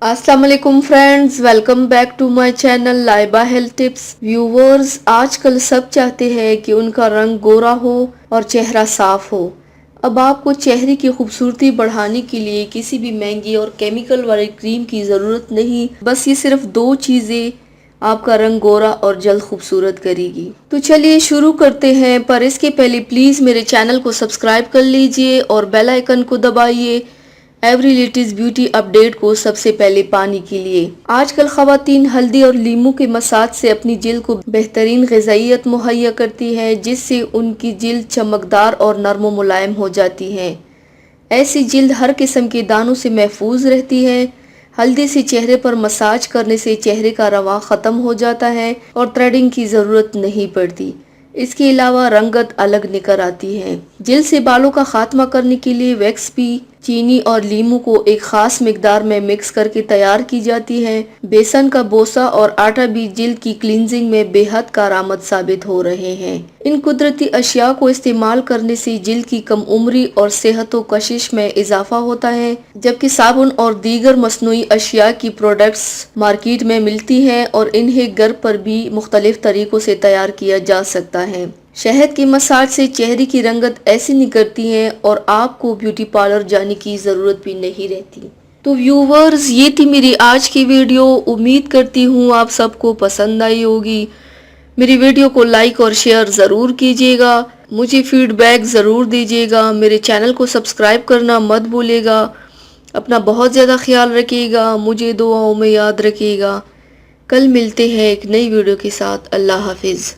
अस्सलाम वालेकुम friends, welcome back to my channel Laiba health tips. Viewers, आजकल सब चाहते हैं कि उनका रंग गोरा हो और चेहरा साफ हो। अब आपको चेहरे की खूबसूरती बढ़ाने के लिए किसी भी महंगी और केमिकल वाली क्रीम की ज़रूरत नहीं। बस ये सिर्फ 2 चीज़ें आपका रंग गोरा और जल्द खूबसूरत करेगी। तो चलिए शुरू करते हैं, पर इसके पहले प्लीज़ मेरे चैनल को सब्सक्राइब कर लीजिए और बेल आइकन को दबाइए एवरी लेटेस्ट ब्यूटी अपडेट को सबसे पहले पाने के लिए। आजकल खवातीन हल्दी और लीमू के मसाज से अपनी जिल्द को बेहतरीन ग़िज़ाइयत मुहैया करती है, जिससे उनकी जिल्द चमकदार और नरम व मुलायम हो जाती है। ऐसी जिल्द हर किस्म के दानों से महफूज रहती है। हल्दी से चेहरे पर मसाज करने से चेहरे का रवां ख़त्म हो जाता है और थ्रेडिंग की ज़रूरत नहीं पड़ती। इसके अलावा रंगत अलग निकल आती है। जिल्द से बालों का खात्मा करने के लिए वैक्स भी चीनी और लीमू को एक खास मिकदार में मिक्स करके तैयार की जाती है। बेसन का बोसा और आटा भी जिल्द की क्लींजिंग में बेहद कारआमद साबित हो रहे हैं। इन कुदरती अशिया को इस्तेमाल करने से जिल्द की कम उम्री और सेहत व कशिश में इजाफा होता है, जबकि साबुन और दीगर मसनूई अशिया की प्रोडक्ट्स मार्केट में मिलती हैं और इन्हें घर पर भी मुख्तलिफ तरीकों से तैयार किया जा सकता है। शहद की मसाज से चेहरे की रंगत ऐसी निकलती है और आपको ब्यूटी पार्लर जाने की ज़रूरत भी नहीं रहती। तो व्यूवर्स, ये थी मेरी आज की वीडियो। उम्मीद करती हूँ आप सबको पसंद आई होगी। मेरी वीडियो को लाइक और शेयर ज़रूर कीजिएगा, मुझे फीडबैक ज़रूर दीजिएगा, मेरे चैनल को सब्सक्राइब करना मत भूलिएगा। अपना बहुत ज़्यादा ख्याल रखिएगा, मुझे दुआओं में याद रखिएगा। कल मिलते हैं एक नई वीडियो के साथ। अल्लाह हाफिज़।